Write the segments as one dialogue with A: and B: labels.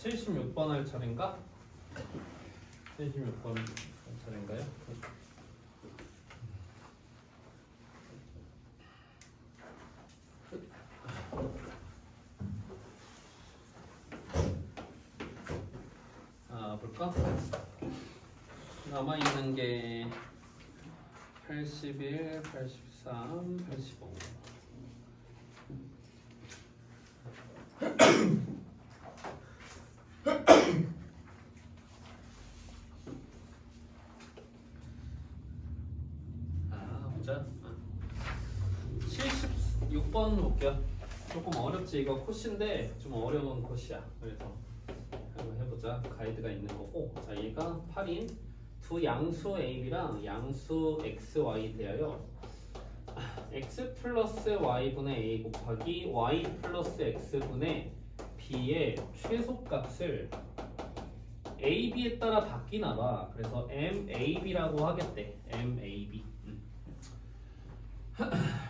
A: 76번 할 차례인가? 76번 할 차례인가요? 볼까? 남아있는 게 81, 83, 85. 보자. 76번 볼게요. 조금 어렵지. 이거 코시인데 좀 어려운 코시야. 그래서 한번 해보자. 가이드가 있는 거고. 자, 얘가 8인 두 양수 AB랑 양수 XY 대하여 X 플러스 Y분의 A 곱하기 Y 플러스 X분의 B의 최소값을 AB에 따라 바뀌나 봐. 그래서 MAB라고 하겠대. MAB.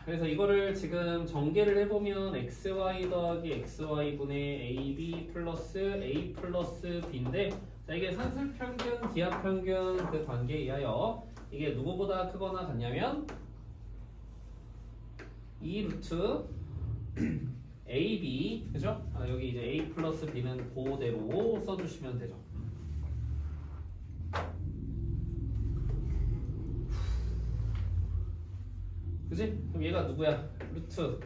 A: 그래서 이거를 지금 전개를 해보면 XY 더하기 XY분의 AB 플러스 A 플러스 B인데, 자, 이게 산술평균, 기하평균 그 관계에 의하여 이게 누구보다 크거나 같냐면 2 루트 AB, 그죠? 여기 이제 A 플러스 B는 그대로 써주시면 되죠. 그지? 그럼 얘가 누구야? 루트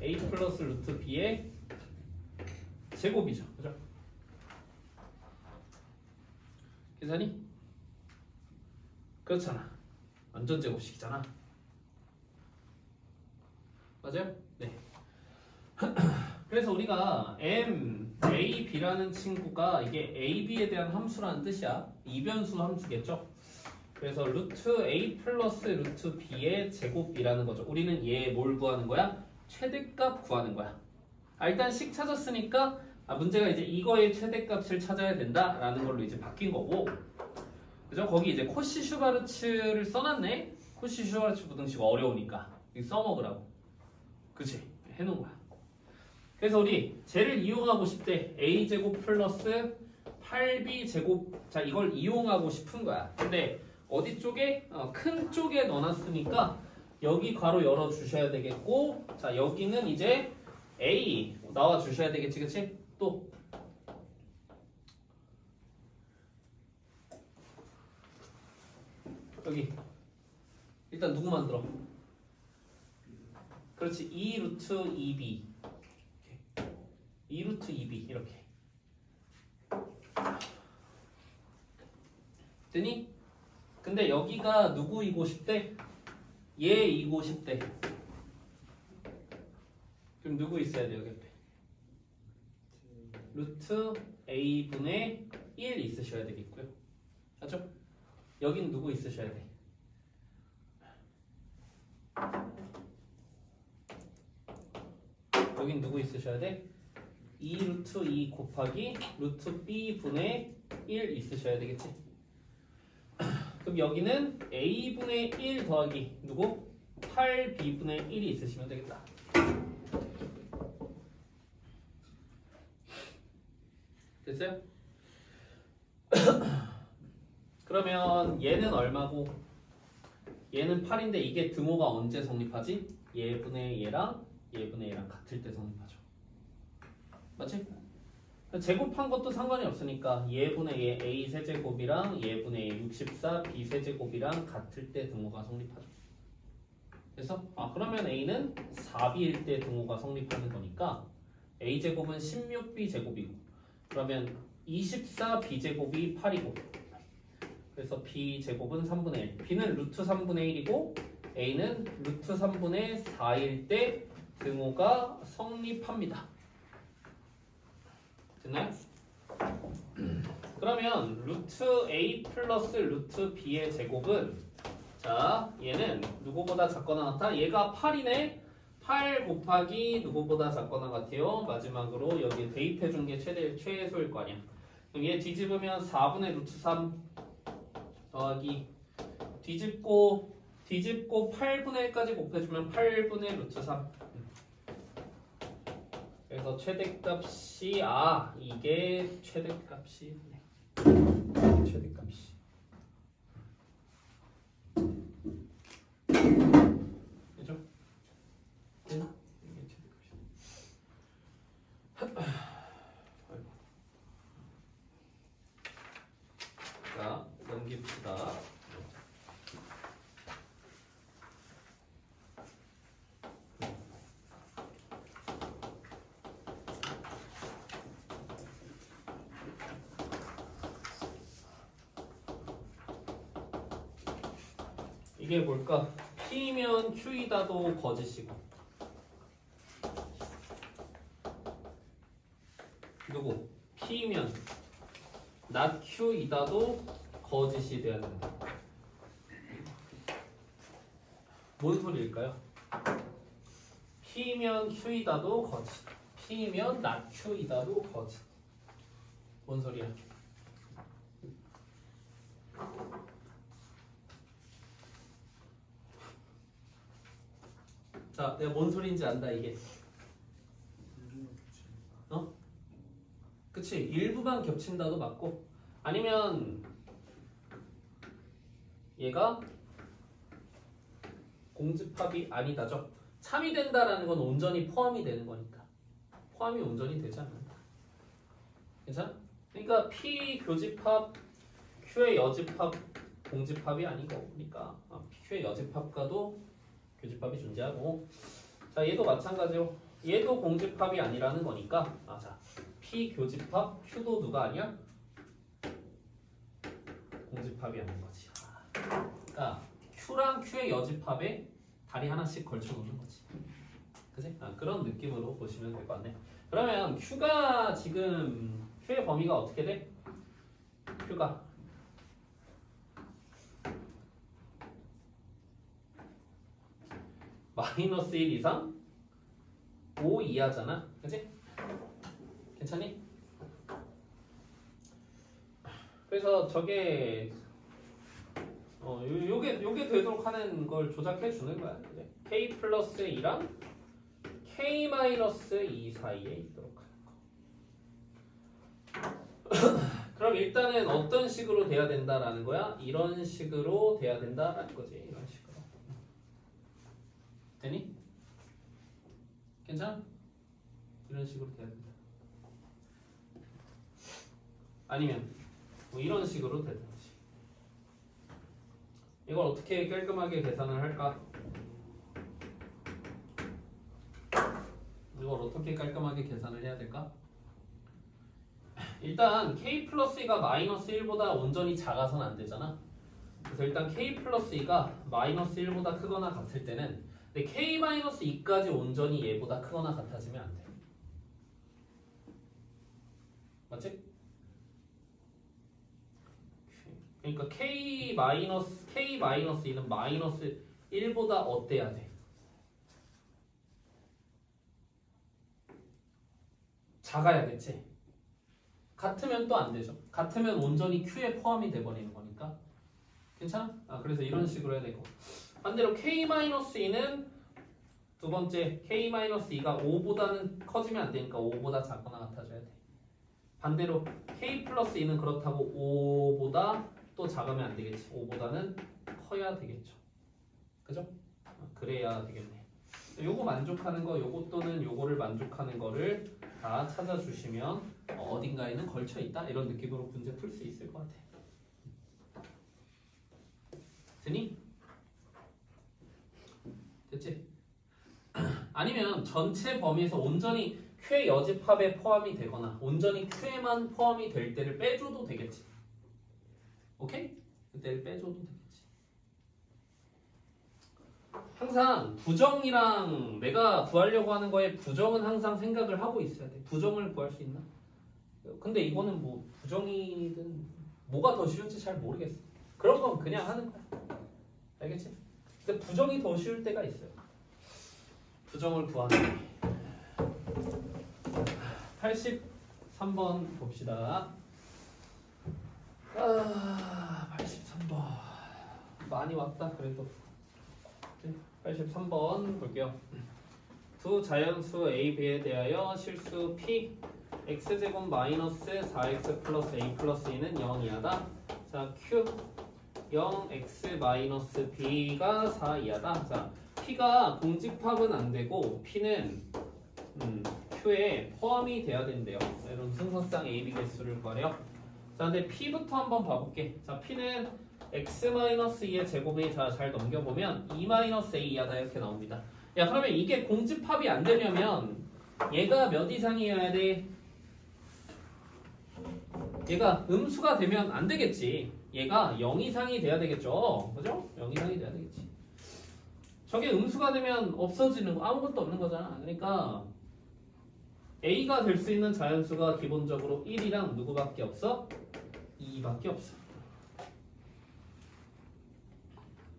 A: A 플러스 루트 B의 제곱이죠. 그죠? 계산이? 그렇잖아. 완전 제곱식이잖아. 맞아요? 네. 그래서 우리가 M, A, B라는 친구가 이게 A, B에 대한 함수라는 뜻이야. 이변수 함수겠죠? 그래서 루트 A 플러스 루트 B의 제곱이라는 거죠. 우리는 얘 뭘 구하는 거야? 최대값 구하는 거야. 일단 식 찾았으니까 문제가 이제 이거의 최대값을 찾아야 된다라는 걸로 이제 바뀐 거고, 그죠? 거기 이제 코시-슈바르츠를 써놨네. 코시-슈바르츠 부등식 어려우니까 이거 써먹으라고. 그치? 해놓은 거야. 그래서 우리 쟤를 이용하고 싶대. A제곱 플러스 8B제곱. 자, 이걸 이용하고 싶은 거야. 근데 어디 쪽에? 큰 쪽에 넣어놨으니까 여기 괄호 열어주셔야 되겠고, 자, 여기는 이제 A 나와주셔야 되겠지, 그치? 또 여기 일단 누구 만들어? 그렇지, 2 루트 2B 2 루트 2B 이렇게 되니? 근데 여기가 누구이고 싶대? 얘이고 싶대. 그럼 누구 있어야 돼 여기 옆에? 루트 A분의 1 있으셔야 되겠고요. 맞죠? 여긴 누구 있으셔야 돼? 여긴 누구 있으셔야 돼? 2 루트 2 곱하기 루트 B분의 1 있으셔야 되겠지? 그럼 여기는 A분의 1 더하기 누구? 8B분의 1이 있으시면 되겠다. 됐어요? 그러면 얘는 얼마고? 얘는 8인데 이게 등호가 언제 성립하지? 얘분의 얘랑 얘분의 얘랑 같을 때 성립하죠. 맞지? 제곱한 것도 상관이 없으니까 얘분의 얘 A 세제곱이랑 얘분의 얘 64 B 세제곱이랑 같을 때 등호가 성립하죠. 그래서 그러면 A는 4B일 때 등호가 성립하는 거니까 A제곱은 16B제곱이고, 그러면 24B제곱이 8이고, 그래서 B제곱은 3분의 1, B는 루트 3분의 1이고 A는 루트 3분의 4일 때 등호가 성립합니다. 됐나요? 그러면 루트 A 플러스 루트 B의 제곱은, 자, 얘는 누구보다 작거나 같아? 얘가 8이네. 8 곱하기 누구보다 작거나 같아요. 마지막으로 여기에 대입해준 게 최소일 거 아니야. 그럼 얘 뒤집으면 4분의 루트 3 더하기 뒤집고 8분의 1까지 곱해주면 8분의 루트 3. 그래서 최대값이 이게 최대값이 최대값이 그죠? 이게 최대값이. 자, 넘깁시다. 이게 뭘까? P면 Q이다도 거짓이고 누구? P면 not Q이다도 거짓이 돼야 된다. 뭔 소리일까요? P면 Q이다도 거짓, P면 not Q이다도 거짓. 뭔 소리야? 자, 내가 뭔 소리인지 안다 이게. 어? 그치? 일부만 겹친다도 맞고, 아니면 얘가 공집합이 아니다죠. 참이된다라는 건 온전히 포함이 되는 거니까. 포함이 온전히 되지 않는다. 괜찮아? 그러니까 P 교집합, Q의 여집합, 공집합이 아닌 거니까 Q의 여집합과도 교집합이 존재하고, 자 얘도 마찬가지로 얘도 공집합이 아니라는 거니까 자 P 교집합 Q도 누가 아니야? 공집합이 아닌 거지. 그러니까 Q랑 Q의 여집합에 다리 하나씩 걸쳐 놓는 거지. 그치? 그런 느낌으로 보시면 될 것 같네. 그러면 Q가 지금 Q의 범위가 어떻게 돼? Q가 -1 이상 5 이하잖아. 그치? 괜찮니? 그래서 저게 요게 되도록 하는 걸 조작해 주는 거야. 그치? K 플러스 2랑 K 마이너스 2 사이에 있도록 하는 거. 그럼 일단은 어떤 식으로 돼야 된다라는 거야? 이런 식으로 돼야 된다라는 거지. 이런 식으로. 되니? 괜찮아? 이런 식으로 돼야 된다. 아니면 뭐 이런 식으로 되든지. 이걸 어떻게 깔끔하게 계산을 할까? 이걸 어떻게 깔끔하게 계산을 해야 될까? 일단 K 플러스 2가 마이너스 1보다 온전히 작아서는 안 되잖아. 그래서 일단 K 플러스 2가 마이너스 1보다 크거나 같을 때는, 근데 K 마이너스 2까지 온전히 얘보다 크거나 같아지면 안 돼. 맞지? 그러니까 K 마이너스 2는 마이너스 1보다 어때야 돼? 작아야겠지? 같으면 또 안 되죠. 같으면 온전히 Q에 포함이 돼버리는 거니까. 괜찮아? 그래서 이런 식으로 해야 되고, 반대로 K-2는 두 번째 K-2가 5보다는 커지면 안 되니까 5보다 작거나 같아져야 돼. 반대로 K 플러스 2는 그렇다고 5보다 또 작으면 안 되겠지. 5보다는 커야 되겠죠. 그죠? 그래야 되겠네. 요거 만족하는 거, 요거 또는 요거를 만족하는 거를 다 찾아주시면 어딘가에는 걸쳐 있다 이런 느낌으로 문제 풀 수 있을 것 같아. 되니? 됐지? 아니면 전체 범위에서 온전히 Q의 여집합에 포함이 되거나 온전히 Q에만 포함이 될 때를 빼줘도 되겠지. 오케이? 그때를 빼줘도 되겠지. 항상 부정이랑 내가 구하려고 하는 거에 부정은 항상 생각을 하고 있어야 돼. 부정을 구할 수 있나? 근데 이거는 뭐 부정이든 뭐가 더 쉬울지 잘 모르겠어. 그런 건 그냥 하는 거야. 알겠지? 근데 부정이 더 쉬울 때가 있어요. 부정을 구하는 게. 83번 봅시다. 83번 많이 왔다 그래도. 83번 볼게요. 두 자연수 A, B에 대하여 실수 P x제곱 마이너스 4x 플러스 A 플러스 2는 0이하다. 자, Q 0x 마이너스 B가 4 이하다. 자, P가 공집합은 안 되고 P는 Q에 포함이 돼야 된대요. 이런 순서상 A, B 개수를 구하래요. 자, 근데 P부터 한번 봐볼게. 자, P는 x-2의 제곱이 잘 넘겨보면 2-a 이하다 이렇게 나옵니다. 야, 그러면 이게 공집합이 안 되려면 얘가 몇 이상이어야 돼? 얘가 음수가 되면 안 되겠지. 얘가 0 이상이 돼야 되겠죠. 그죠? 0 이상이 돼야 되겠지. 저게 음수가 되면 없어지는 거, 아무것도 없는 거잖아. 그러니까 A가 될 수 있는 자연수가 기본적으로 1이랑 누구밖에 없어? 2밖에 없어.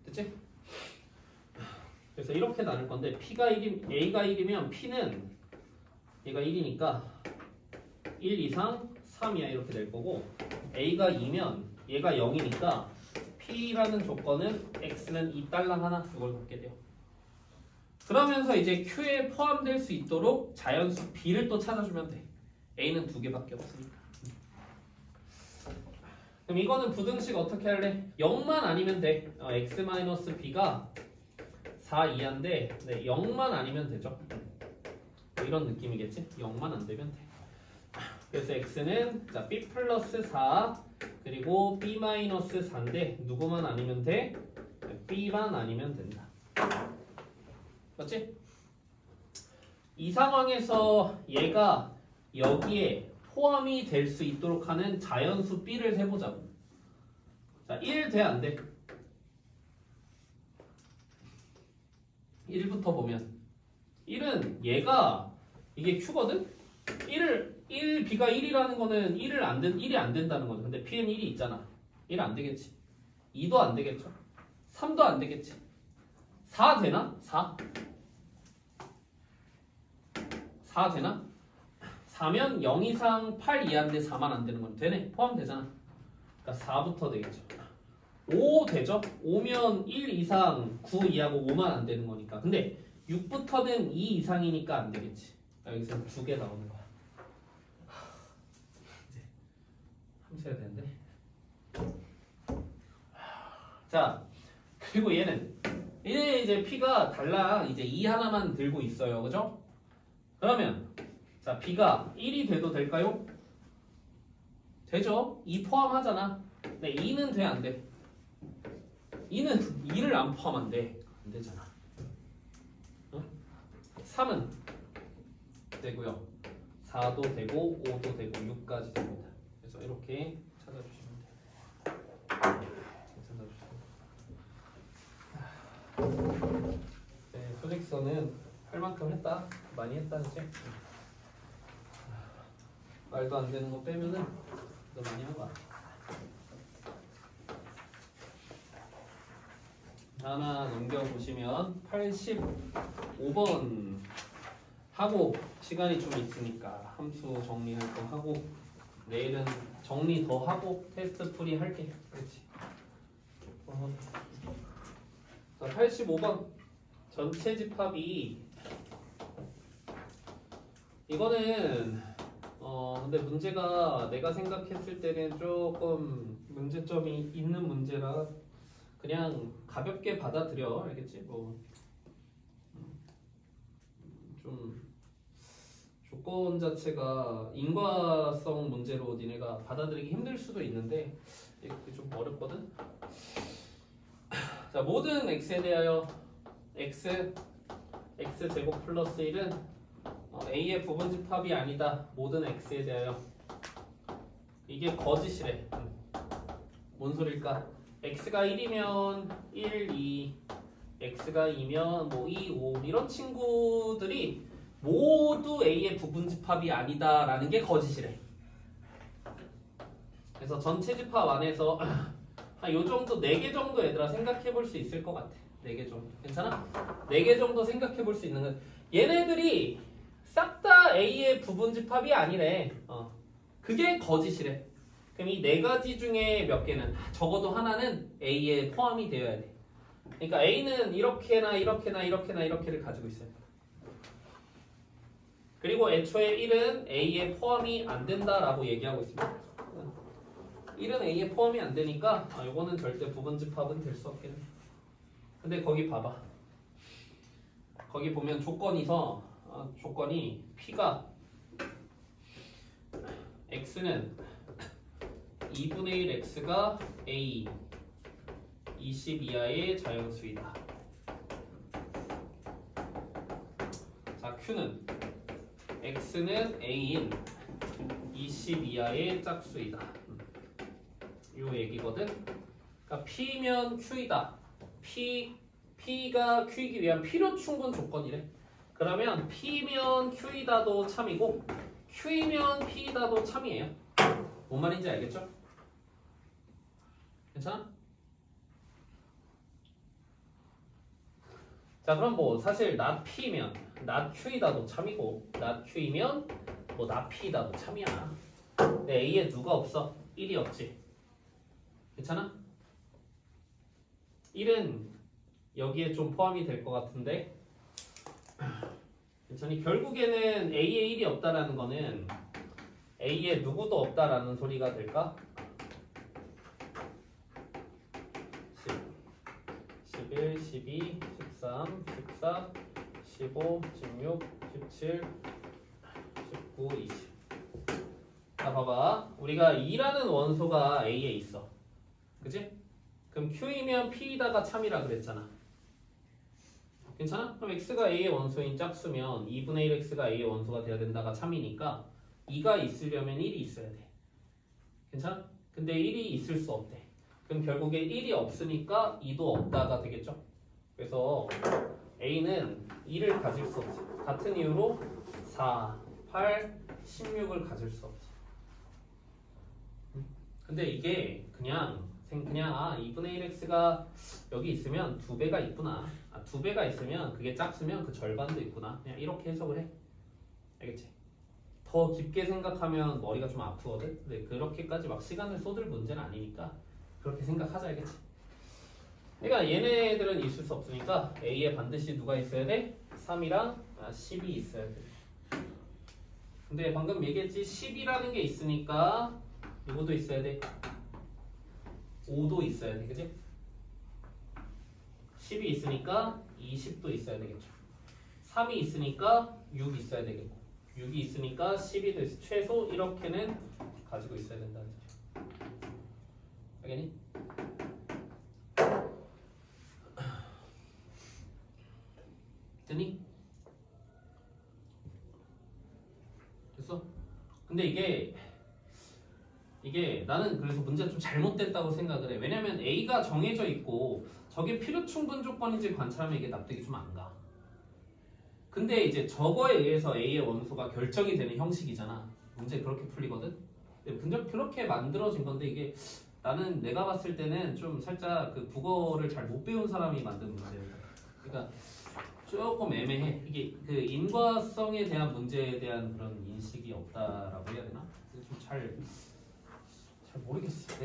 A: 됐지? 그래서 이렇게 나눌 건데 A가 1이면 P는 얘가 1이니까 1 이상 3이야 이렇게 될 거고, A가 2면 얘가 0이니까 P라는 조건은 X는 2달랑 하나 그걸 갖게 돼요. 그러면서 이제 Q에 포함될 수 있도록 자연수 B를 또 찾아주면 돼. A는 2개밖에 없으니까. 그럼 이거는 부등식 어떻게 할래? 0만 아니면 돼. X-B가 4 이하인데 0만 아니면 되죠. 이런 느낌이겠지? 0만 안 되면 돼. 그래서 X는 자, B 플러스 4 그리고 B 마이너스 4인데 누구만 아니면 돼? B만 아니면 된다. 맞지? 이 상황에서 얘가 여기에 포함이 될 수 있도록 하는 자연수 B를 세보자고. 자, 1 돼, 안 돼? 1부터 보면 1은 얘가 이게 Q거든? 1B가 1이라는 거는 1이 안 된다는 거죠. 근데 P는 1이 있잖아. 1 안 되겠지. 2도 안 되겠죠. 3도 안 되겠지. 4 되나? 4 되나? 4면 0 이상 8 이하인데 4만 안 되는 건 되네. 포함되잖아. 그러니까 4부터 되겠죠. 5 되죠? 5면 1 이상 9 이하고 5만 안 되는 거니까. 근데 6부터는 2 이상이니까 안 되겠지. 여기서 2개 나오는 거야. 이제 함수해야 되는데. 자, 그리고 얘는 이제 P가 달랑 이제 2 하나만 들고 있어요. 그죠? 그러면 자, B가 1이 돼도 될까요? 되죠? 2 포함하잖아. 근데 2는 돼, 안 돼? 2는 2를 안 포함한대. 안 되잖아. 3은 되고요. 4도 되고 5도 되고 6까지 됩니다. 그래서 이렇게 찾아주시면 돼요. 찾아주시면. 네, 소직선은 할 만큼 했다. 많이 했다, 이제. 말도 안 되는 거 빼면은 더 많이 한 거야. 하나 넘겨보시면 85번 하고 시간이 좀 있으니까 함수 정리할 거 하고 내일은 정리 더 하고 테스트 풀이 할게. 그렇지. 자, 85번 전체 집합이 이거는 근데 문제가 내가 생각했을 때는 조금 문제점이 있는 문제라 그냥 가볍게 받아들여. 알겠지? 뭐 좀 조건 자체가 인과성 문제로 니네가 받아들이기 힘들 수도 있는데 이게 좀 어렵거든. 자, 모든 x에 대하여 x 제곱 플러스 1은 a의 부분집합이 아니다. 모든 x에 대하여. 이게 거짓이래. 뭔 소릴까? x가 1이면 1, 2, x가 2면 뭐 2, 5 이런 친구들이 모두 a의 부분집합이 아니다 라는 게 거짓이래. 그래서 전체 집합 안에서 한 요 정도 4개 정도 얘들아 생각해 볼 수 있을 것 같아. 4개 정도. 괜찮아? 4개 정도 생각해 볼 수 있는 건 얘네들이 싹 다 a의 부분집합이 아니래. 그게 거짓이래. 그럼 이 4가지 중에 몇 개는 적어도 하나는 a에 포함이 되어야 돼. 그러니까 a는 이렇게나 이렇게나 이렇게나 이렇게를 가지고 있어야 돼. 그리고 애초에 1은 A에 포함이 안 된다라고 얘기하고 있습니다. 1은 A에 포함이 안 되니까 이거는 절대 부분집합은 될 수 없겠네. 근데 거기 봐봐. 거기 보면 조건이 P가 X는 2분의 1 X가 A 20 이하의 자연수이다. 자, Q는 X는 A인 20 이하의 짝수이다. 요 얘기거든. 그러니까 P면 Q이다. P가 Q이기 위한 필요 충분 조건이래. 그러면 P면 Q이다도 참이고 Q이면 P이다도 참이에요. 뭔 말인지 알겠죠? 괜찮아? 자, 그럼 뭐 사실 not P면 not Q이다도 참이고 not Q이면 뭐 not P이다도 참이야. 근데 A에 누가 없어? 1이 없지. 괜찮아? 1은 여기에 좀 포함이 될 것 같은데 괜찮니? 결국에는 A에 1이 없다라는 거는 A에 누구도 없다라는 소리가 될까? 10, 11, 12, 13, 14, 15, 16, 17, 19, 20. 자, 봐봐. 우리가 2라는 원소가 A에 있어. 그치? 그럼 Q이면 P이다가 참이라 그랬잖아. 괜찮아? 그럼 X가 A의 원소인 짝수면 2분의 1 X가 A의 원소가 돼야 된다가 참이니까 2가 있으려면 1이 있어야 돼. 괜찮아? 근데 1이 있을 수 없대. 그럼 결국에 1이 없으니까 2도 없다가 되겠죠? 그래서 A는 2를 가질 수 없어. 같은 이유로 4, 8, 16을 가질 수 없어. 근데 이게 그냥 2분의 1 X가 여기 있으면 2배가 있구나. 2배가 있으면 그게 짝수면 그 절반도 있구나. 그냥 이렇게 해석을 해. 알겠지? 더 깊게 생각하면 머리가 좀 아프거든? 근데 그렇게까지 막 시간을 쏟을 문제는 아니니까 그렇게 생각하자. 알겠지? 그러니까 얘네들은 있을 수 없으니까 A에 반드시 누가 있어야 돼? 3이랑 10이 있어야 돼. 근데 방금 얘기했지? 10이라는 게 있으니까 이것도 있어야 돼. 5도 있어야 돼. 그치? 10이 있으니까 20도 있어야 되겠죠. 3이 있으니까 6 있어야 되겠고 6이 있으니까 12도 있어. 최소 이렇게는 가지고 있어야 된다는 소리야. 알겠니? 됐니? 됐어? 근데 이게 나는 그래서 문제가 좀 잘못됐다고 생각을 해. 왜냐면 A가 정해져 있고 저게 필요 충분 조건인지 관찰하면 이게 납득이 좀 안 가. 근데 이제 저거에 의해서 A의 원소가 결정이 되는 형식이잖아. 문제 그렇게 풀리거든? 근데 그렇게 만들어진 건데 이게 나는 내가 봤을 때는 좀 살짝 그 국어를 잘 못 배운 사람이 만든 문제예요. 그러니까 조금 애매해. 이게 그 인과성에 대한 문제에 대한 그런 인식이 없다라고 해야 되나? 좀 잘 모르겠어.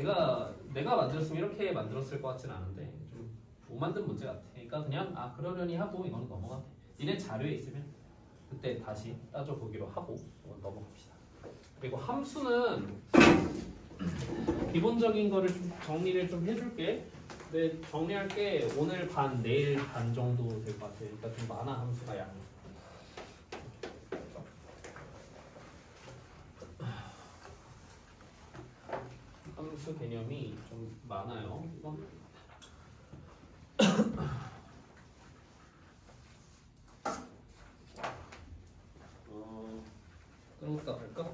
A: 내가 만들었으면 이렇게 만들었을 것 같지는 않은데 좀 못 만든 문제 같아. 그러니까 그냥 그러려니 하고 이거는 넘어가. 니네 자료에 있으면 그때 다시 따져보기로 하고 넘어갑시다. 그리고 함수는 기본적인 거를 좀 정리를 좀 해줄게. 근데 정리할 게 오늘 반, 내일 반 정도 될 것 같아. 그러니까 좀 많아 함수가 양이. 함수 개념이 좀 많아요. 이건 끊을까 할까?